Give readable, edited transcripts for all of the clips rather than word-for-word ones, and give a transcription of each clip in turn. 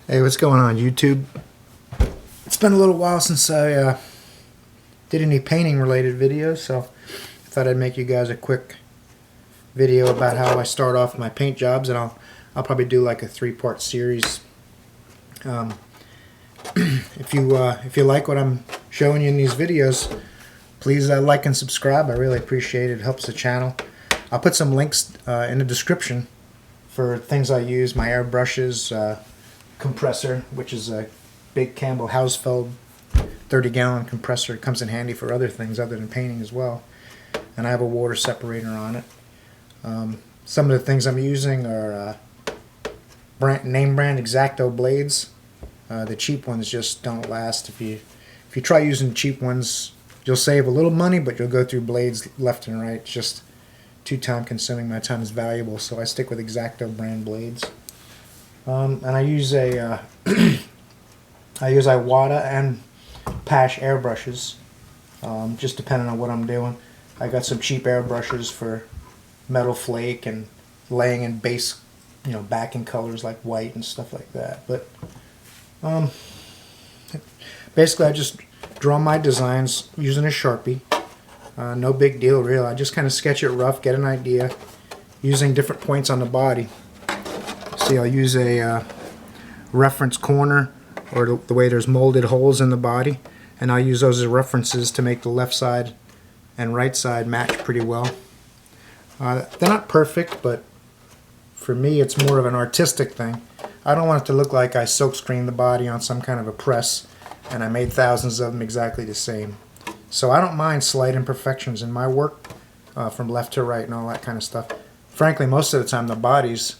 Hey, what's going on, YouTube? It's been a little while since I did any painting related videos, so I thought I'd make you guys a quick video about how I start off my paint jobs, and I'll probably do like a 3-part series. If you like what I'm showing you in these videos, please like and subscribe. I really appreciate it. It helps the channel. I'll put some links in the description for things I use, my airbrushes, compressor, which is a big Campbell Hausfeld 30-gallon compressor. It comes in handy for other things other than painting as well. And I have a water separator on it. Some of the things I'm using are name brand X-Acto blades. The cheap ones just don't last. If you try using cheap ones, you'll save a little money, but you'll go through blades left and right. It's just too time consuming. My time is valuable, so I stick with X-Acto brand blades. And I use a Iwata and Pash airbrushes, just depending on what I'm doing. I got some cheap airbrushes for metal flake and laying in base, backing colors like white and stuff like that. But basically, I just draw my designs using a Sharpie. No big deal, really. I just kind of sketch it rough, get an idea, using different points on the body. See, I'll use a reference corner, or the way there's molded holes in the body, and I'll use those as references to make the left side and right side match pretty well. They're not perfect, but for me it's more of an artistic thing. I don't want it to look like I silkscreened the body on some kind of a press and I made thousands of them exactly the same. So I don't mind slight imperfections in my work, from left to right and all that kind of stuff. Frankly, most of the time the bodies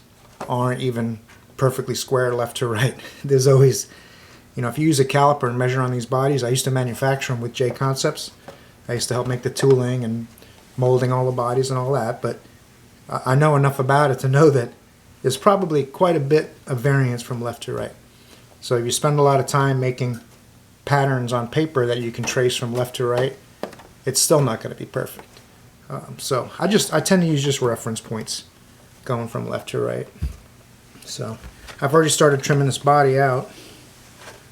aren't even perfectly square left to right. There's always, if you use a caliper and measure on these bodies, I used to manufacture them with J Concepts. I used to help make the tooling and molding all the bodies and all that, but I know enough about it to know that there's probably quite a bit of variance from left to right. So if you spend a lot of time making patterns on paper that you can trace from left to right, it's still not going to be perfect. So I tend to use just reference points going from left to right. So I've already started trimming this body out.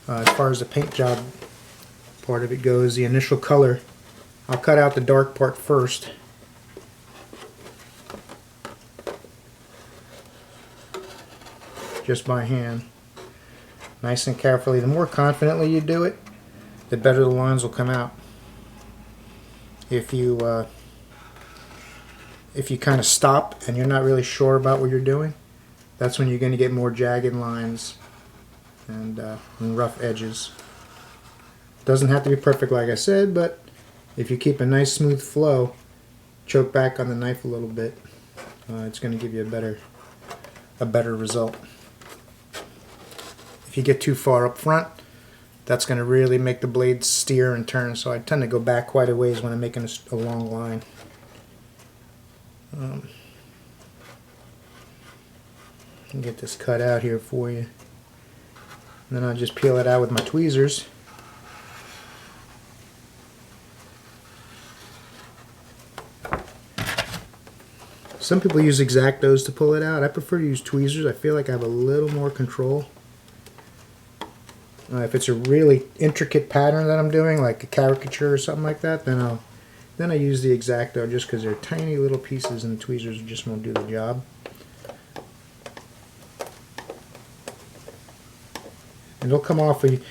As far as the paint job part of it goes, the initial color, I'll cut out the dark part first. Just by hand. Nice and carefully. The more confidently you do it, the better the lines will come out. If you kind of stop and you're not really sure about what you're doing, that's when you're going to get more jagged lines and rough edges. Doesn't have to be perfect, like I said, but if you keep a nice smooth flow, choke back on the knife a little bit, it's going to give you a better result. If you get too far up front, that's going to really make the blade steer and turn, so I tend to go back quite a ways when I'm making a long line. Get this cut out here for you. And then I'll just peel it out with my tweezers. Some people use X-Actos to pull it out. I prefer to use tweezers. I feel like I have a little more control. If it's a really intricate pattern that I'm doing, like a caricature or something like that, then I use the X-Acto, just because they're tiny little pieces and the tweezers just won't do the job. And it'll come off with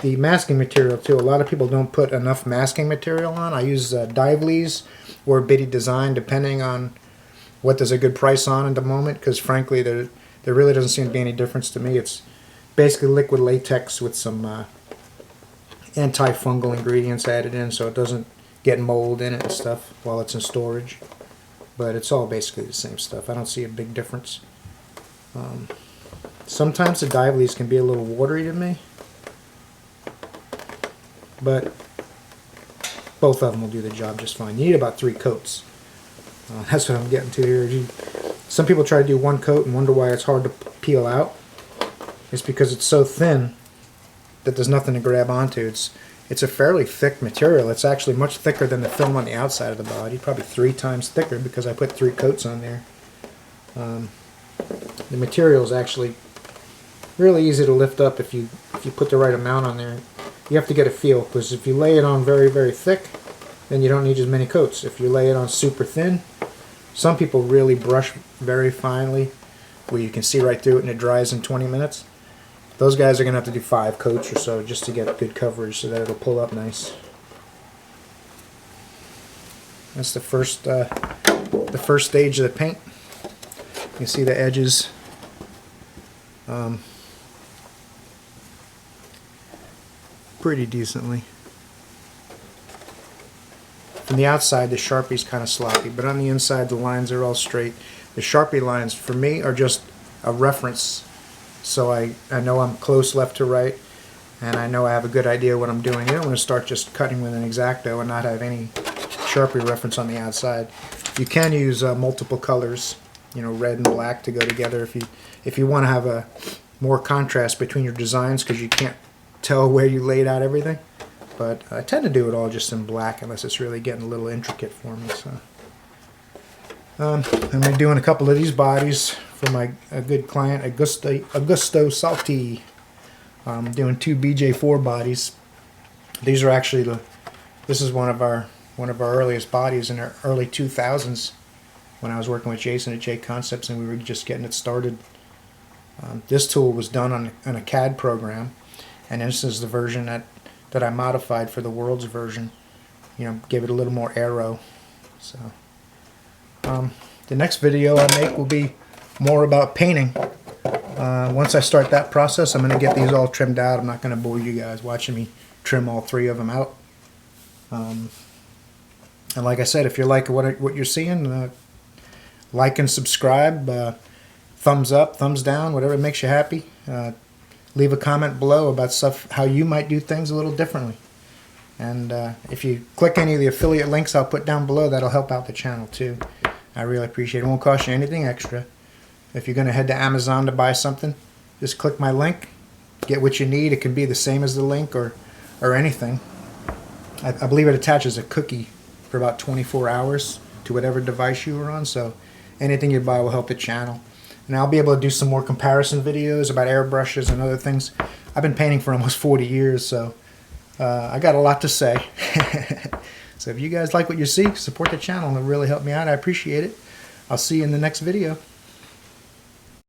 the masking material too. A lot of people don't put enough masking material on. I use w.e.d or w.e.d design, depending on what there's a good price on at the moment, because frankly there really doesn't seem to be any difference to me. It's basically liquid latex with some antifungal ingredients added in, so it doesn't get mold in it and stuff while it's in storage. But it's all basically the same stuff. I don't see a big difference. Sometimes the w.e.d can be a little watery to me, but both of them will do the job just fine. You need about 3 coats. That's what I'm getting to here. Some people try to do 1 coat and wonder why it's hard to peel out. It's because it's so thin that there's nothing to grab onto. It's a fairly thick material. It's actually much thicker than the film on the outside of the body, probably 3 times thicker, because I put 3 coats on there. The material is actually really easy to lift up if you put the right amount on there. You have to get a feel, because if you lay it on very, very thick, then you don't need as many coats. If you lay it on super thin, some people really brush very finely, where you can see right through it and it dries in 20 minutes. Those guys are going to have to do 5 coats or so just to get good coverage so that it'll pull up nice. That's the first stage of the paint. You can see the edges. Pretty decently. From the outside, the Sharpie's kind of sloppy, but on the inside, the lines are all straight. The Sharpie lines, for me, are just a reference, so I know I'm close left to right, and I know I have a good idea what I'm doing. You don't want to start just cutting with an X-Acto and not have any Sharpie reference on the outside. You can use multiple colors, you know, red and black to go together if you want to have a more contrast between your designs, because you can't tell where you laid out everything. But I tend to do it all just in black unless it's really getting a little intricate for me. So I'm going to be doing a couple of these bodies for my good client Augusto Salti. I'm doing 2 BJ4 bodies. These are actually this is one of our earliest bodies in the early 2000s when I was working with Jason at J Concepts and we were just getting it started. This tool was done on a CAD program, and this is the version that I modified for the world's version. You know, give it a little more aero. So the next video I make will be more about painting. Once I start that process, I'm going to get these all trimmed out. I'm not going to bore you guys watching me trim all 3 of them out. And like I said, if you like what you're seeing, like and subscribe. Thumbs up, thumbs down, whatever makes you happy. Leave a comment below about stuff, how you might do things a little differently. And if you click any of the affiliate links I'll put down below, that'll help out the channel too. I really appreciate it. It won't cost you anything extra. If you're going to head to Amazon to buy something, just click my link, get what you need. It can be the same as the link or anything. I believe it attaches a cookie for about 24 hours to whatever device you are on, so anything you buy will help the channel. And I'll be able to do some more comparison videos about airbrushes and other things. I've been painting for almost 40 years, so I got a lot to say. So if you guys like what you see, support the channel. It'll really help me out. I appreciate it. I'll see you in the next video.